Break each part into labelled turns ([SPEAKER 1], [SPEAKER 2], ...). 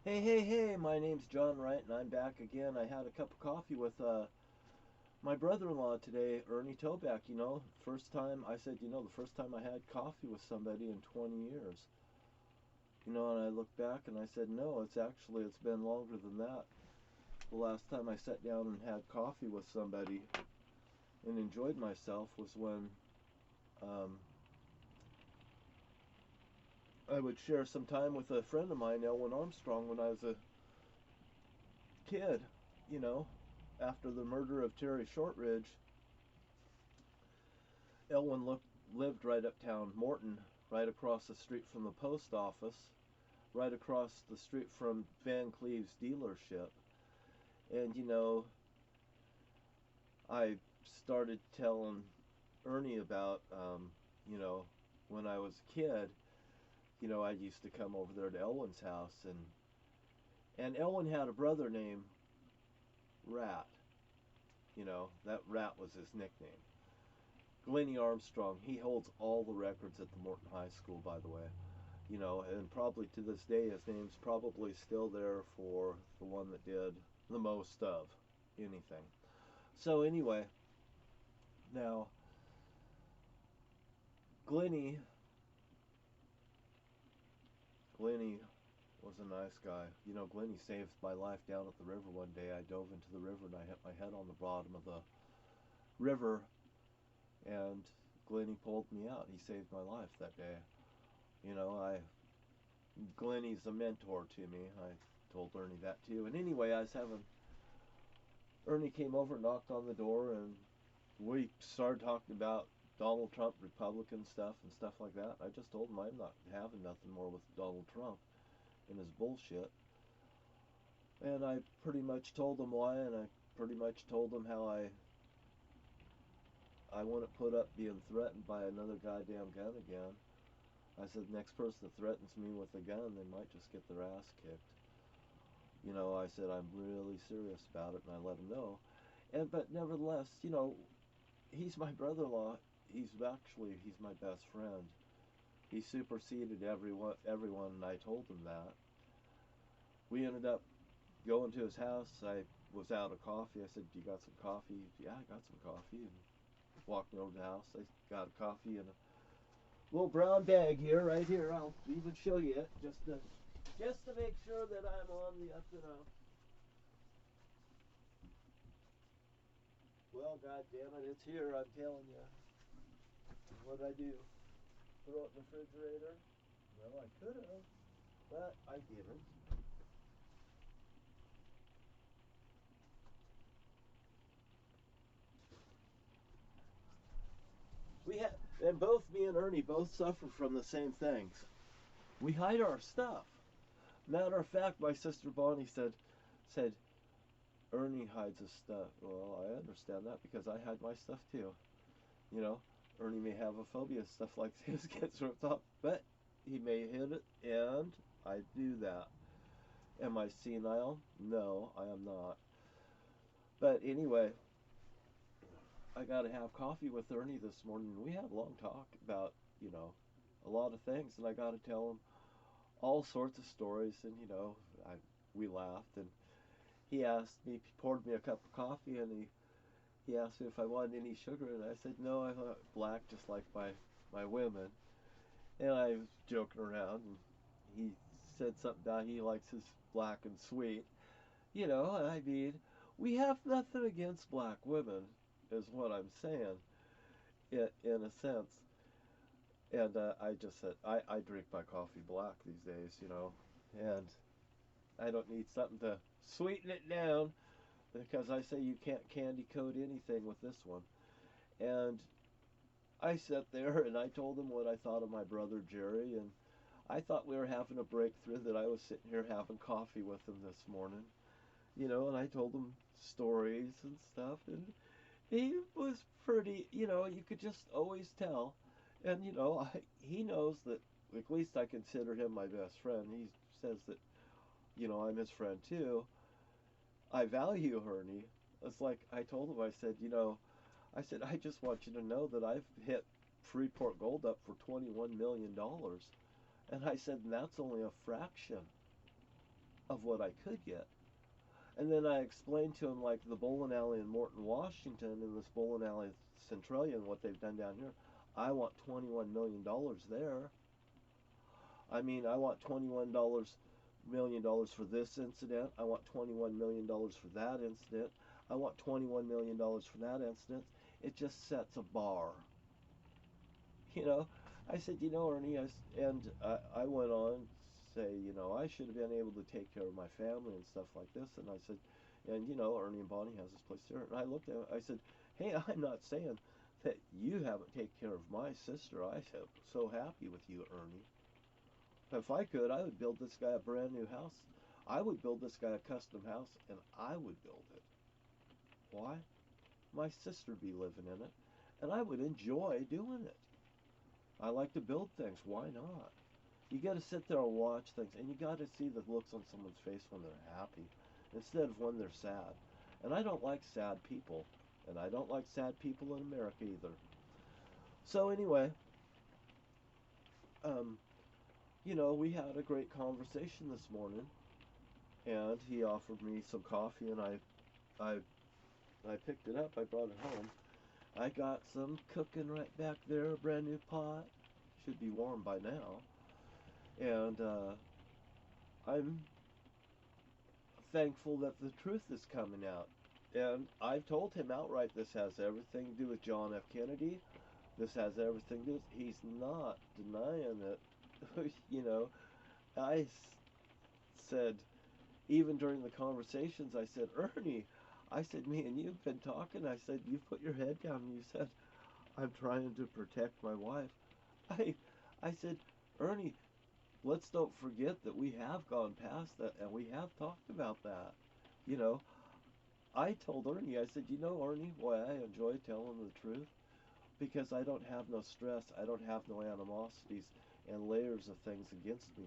[SPEAKER 1] Hey, my name's John Wright, and I'm back again. I had a cup of coffee with my brother-in-law today, Ernie Toback. First time I said, the first time I had coffee with somebody in 20 years. And I looked back and I said, no, it's been longer than that. The last time I sat down and had coffee with somebody and enjoyed myself was when um, I would share some time with a friend of mine, Elwin Armstrong, when I was a kid. You know, after the murder of Terry Shortridge, lived right uptown Morton, right across the street from the post office, right across the street from Van Cleve's dealership. And I started telling Ernie about, you know, when I was a kid, I used to come over there to Elwin's house, and Elwin had a brother named Rat. That Rat was his nickname. Glennie Armstrong, he holds all the records at the Morton High School, by the way. And probably to this day, his name's probably still there for the one that did the most of anything. So anyway, now Glennie, Glennie was a nice guy. Glennie saved my life down at the river one day. I dove into the river and I hit my head on the bottom of the river, and Glennie pulled me out. He saved my life that day. You know, I Glennie's a mentor to me. I told Ernie that too. And anyway, Ernie came over, knocked on the door, and we started talking about Donald Trump, Republican stuff, and stuff like that. I just told him I'm not having nothing more with Donald Trump and his bullshit. And I pretty much told him why, and I pretty much told him how I wouldn't put up being threatened by another goddamn gun again. I said, next person that threatens me with a gun, they might just get their ass kicked. I said, I'm really serious about it, and I let him know. But nevertheless, he's my brother-in-law. He's my best friend. He superseded everyone, and I told him that. We ended up going to his house. I was out of coffee. I said, "You got some coffee?" "Yeah, I got some coffee." And walked me over to the house. I got a coffee in a little brown bag here, right here. I'll even show you it just to make sure that I'm on the up and up. Well, God damn it, it's here. I'm telling you. What'd I do? Throw it in the refrigerator? Well, I could have, but I didn't. And both me and Ernie both suffer from the same things. We hide our stuff. Matter of fact, my sister Bonnie said Ernie hides his stuff. Well, I understand that because I hide my stuff too. You know, Ernie may have a phobia, stuff like this gets ripped off, but he may hit it, and I do that. Am I senile? No, I am not. But anyway, I got to have coffee with Ernie this morning. We had a long talk about, a lot of things, and I got to tell him all sorts of stories. And we laughed, and he poured me a cup of coffee, and he asked me if I wanted any sugar, and I said no, I want black, just like my women. And I was joking around, and he said something about he likes his black and sweet. I mean, we have nothing against black women, is what I'm saying, in a sense. And I just said, I drink my coffee black these days, and I don't need something to sweeten it down because I say you can't candy coat anything with this one. And I sat there and I told him what I thought of my brother Jerry, and I thought we were having a breakthrough that I was sitting here having coffee with him this morning, and I told him stories and stuff, and he was pretty, you could just always tell. And, he knows that at least I consider him my best friend. He says that, I'm his friend too. I value Ernie. It's like I told him, I said, I just want you to know that I've hit Freeport Gold up for $21 million. And I said, and that's only a fraction of what I could get. And then I explained to him, like, the bowling alley in Morton, Washington, and this bowling alley Centralia, and what they've done down here. I want $21 million there. I mean, I want $21 million for this incident. I want $21 million for that incident. I want $21 million for that incident. It just sets a bar. You know, I said, Ernie, I went on to say, I should have been able to take care of my family and stuff like this. And I said, and Ernie and Bonnie has this place there. And I looked at him, I said, hey, I'm not saying that you haven't taken care of my sister. I am so happy with you, Ernie. If I could, I would build this guy a brand new house. I would build this guy a custom house, and I would build it. Why? My sister be living in it, and I would enjoy doing it. I like to build things. Why not? You got to sit there and watch things, and you got to see the looks on someone's face when they're happy instead of when they're sad. And I don't like sad people, and I don't like sad people in America either. So anyway, um, we had a great conversation this morning, and he offered me some coffee, and I, I picked it up. I brought it home. I got some cooking right back there, a brand new pot. Should be warm by now. And I'm thankful that the truth is coming out. And I've told him outright, this has everything to do with John F. Kennedy. This has everything to do with... He's not denying it. I said, even during the conversations, I said, Ernie, I said, me and you've been talking. I said, you put your head down and you said, I'm trying to protect my wife. I said, Ernie, let's don't forget that we have gone past that and we have talked about that. I told Ernie, I said, Ernie, why I enjoy telling the truth? Because I don't have no stress, I don't have no animosities and layers of things against me,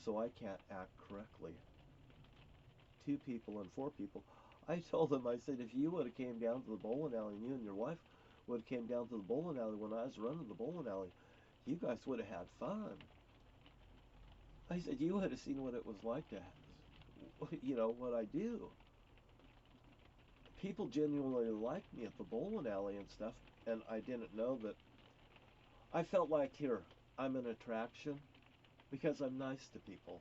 [SPEAKER 1] so I can't act correctly. 2 people and 4 people. I told him, I said, if you would have came down to the bowling alley, and you and your wife would have came down to the bowling alley when I was running the bowling alley, you guys would have had fun. I said, you would have seen what it was like to, what I do. People genuinely liked me at the bowling alley and stuff, and I didn't know that. I felt like, here, I'm an attraction because I'm nice to people.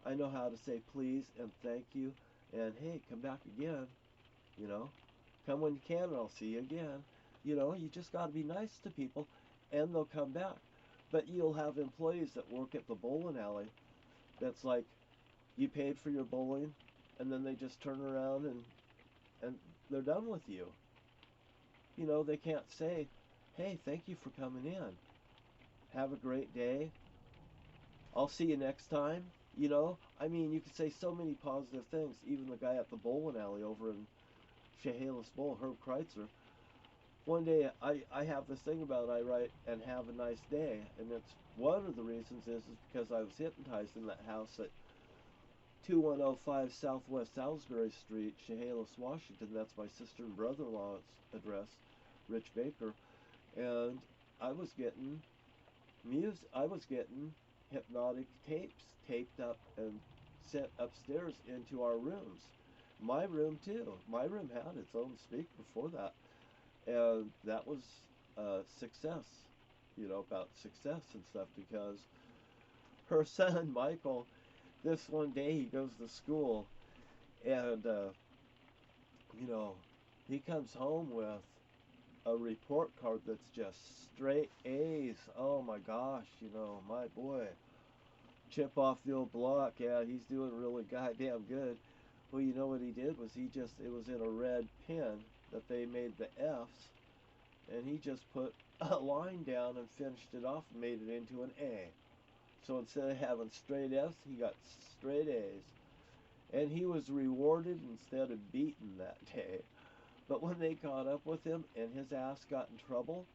[SPEAKER 1] I know how to say please and thank you and hey, come back again. Come when you can and I'll see you again. You just got to be nice to people and they'll come back. But you'll have employees that work at the bowling alley that's like, you paid for your bowling and then they just turn around and they're done with you. They can't say, hey, thank you for coming in. Have a great day. I'll see you next time. You could say so many positive things. Even the guy at the bowling alley over in Chehalis Bowl, Herb Kreitzer. One day, I have this thing about I write, and have a nice day. And it's one of the reasons is because I was hypnotized in that house at 2105 Southwest Salisbury Street, Chehalis, Washington. That's my sister and brother-in-law's address, Rich Baker. And I was getting hypnotic tapes taped up and sent upstairs into our rooms. My room too. My room had its own speaker for that. And that was success, about success and stuff, because her son, Michael, this one day he goes to school and, he comes home with a report card that's just straight A's. Oh my gosh, my boy. Chip off the old block. Yeah, he's doing really goddamn good. Well, you know what he did was it was in a red pen that they made the F's, and he just put a line down and finished it off and made it into an A. So instead of having straight F's, he got straight A's. And he was rewarded instead of beaten that day. But when they caught up with him and his ass got in trouble,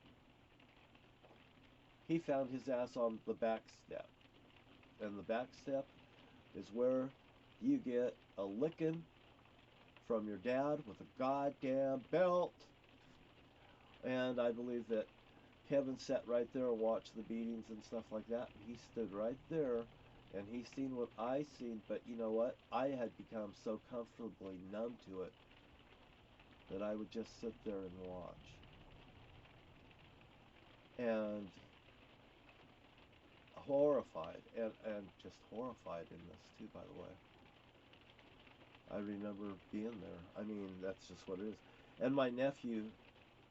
[SPEAKER 1] he found his ass on the back step. And the back step is where you get a licking from your dad with a goddamn belt. And I believe that Kevin sat right there and watched the beatings and stuff like that. And he stood right there And he's seen what I seen, but you know what? I had become so comfortably numb to it that I would just sit there and watch. And horrified, and just horrified in this too, by the way. I remember being there. I mean, that's just what it is. And my nephew,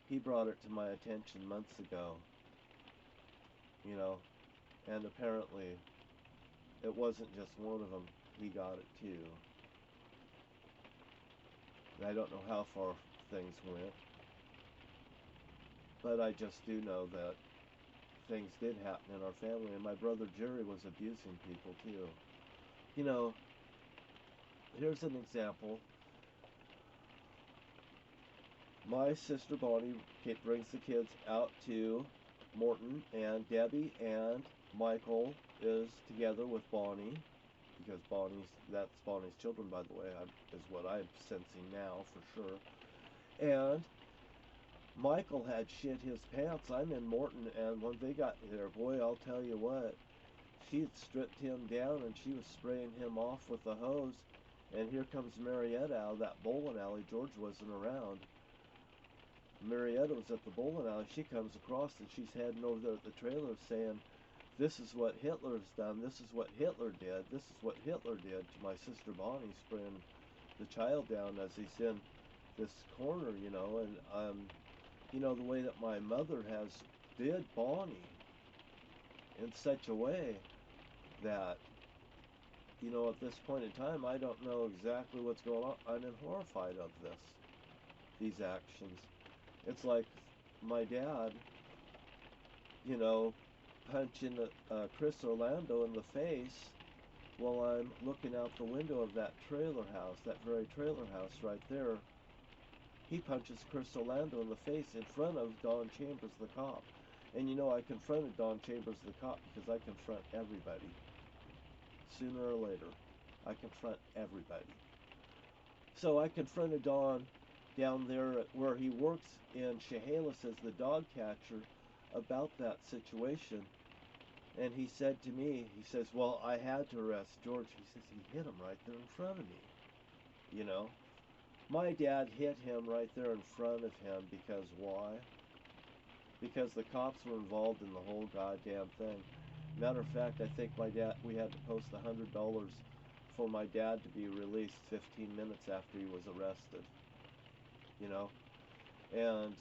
[SPEAKER 1] he brought it to my attention months ago, you know, and apparently it wasn't just one of them. He got it too. I don't know how far things went, but I just do know that things did happen in our family, and my brother Jerry was abusing people too. You know, here's an example. My sister Bonnie brings the kids out to Morton, and Debbie and Michael is together with Bonnie, because that's Bonnie's children, by the way, is what I'm sensing now for sure. And Michael had shit his pants. I'm in Morton, and when they got there, boy, I'll tell you what, she had stripped him down, and she was spraying him off with a hose. And here comes Marietta out of that bowling alley. George wasn't around. Marietta was at the bowling alley. She comes across, and she's heading over there at the trailer saying, "This is what Hitler's done. This is what Hitler did. This is what Hitler did," to my sister Bonnie, spraying the child down as he's in this corner, you know. And you know, the way that my mother did Bonnie in such a way that, you know, at this point in time, I don't know exactly what's going on. I'm horrified of these actions. It's like my dad, you know, punching Chris Orlando in the face while I'm looking out the window of that trailer house, that very trailer house right there. He punches Chris Orlando in the face in front of Don Chambers, the cop. And you know, I confronted Don Chambers, the cop, because I confront everybody. Sooner or later, I confront everybody. So I confronted Don down there where he works in Chehalis as the dog catcher about that situation. And he said to me, he says, "Well, I had to arrest George." He says, "He hit him right there in front of me." You know? My dad hit him right there in front of him because why? Because the cops were involved in the whole goddamn thing. Matter of fact, I think we had to post $100 for my dad to be released 15 minutes after he was arrested. You know? And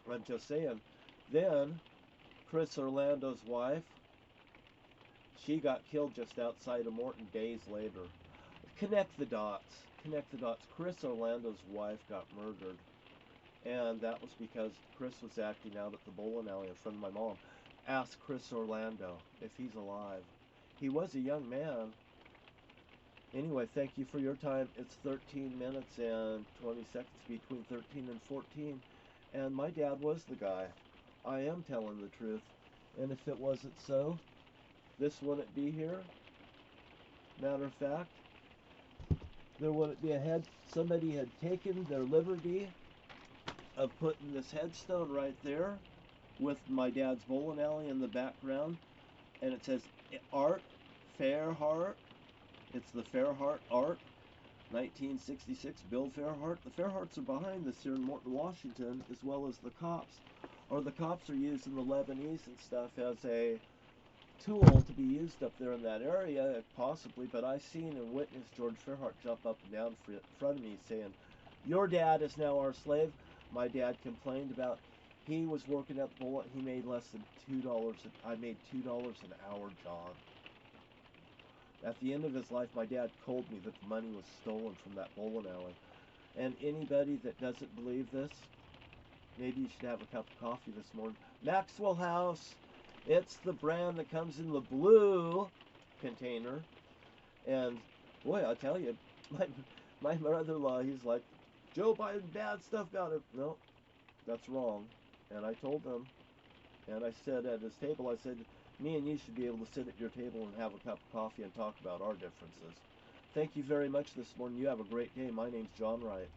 [SPEAKER 1] I'm just saying, then Chris Orlando's wife, she got killed just outside of Morton days later. Connect the dots. Connect the dots. Chris Orlando's wife got murdered, and that was because Chris was acting out at the bowling alley in front of my mom. Ask Chris Orlando if he's alive. He was a young man. Anyway, thank you for your time. It's 13 minutes and 20 seconds between 13 and 14, and my dad was the guy. I am telling the truth, and if it wasn't so, this wouldn't be here. Matter of fact, there wouldn't be somebody had taken their liberty of putting this headstone right there with my dad's bowling alley in the background, and it says Art Fairhart. It's the Fairhart Art, 1966, Bill Fairhart. The Fairharts are behind this here in Morton, Washington, as well as the cops. Or the cops are using the Lebanese and stuff as a tool to be used up there in that area, possibly, but I seen and witnessed George Fairhart jump up and down in front of me saying, "Your dad is now our slave." My dad complained about, he was working at the bowling, he made less than $2, I made $2 an hour, John. At the end of his life, my dad told me that the money was stolen from that bowling alley. And anybody that doesn't believe this, maybe you should have a cup of coffee this morning. Maxwell House. It's the brand that comes in the blue container. And boy, I'll tell you, my brother-in-law, he's like, "Joe Biden, bad stuff got him." No, that's wrong. And I told him, and I said at his table, I said, me and you should be able to sit at your table and have a cup of coffee and talk about our differences. Thank you very much this morning. You have a great day. My name's John Wright.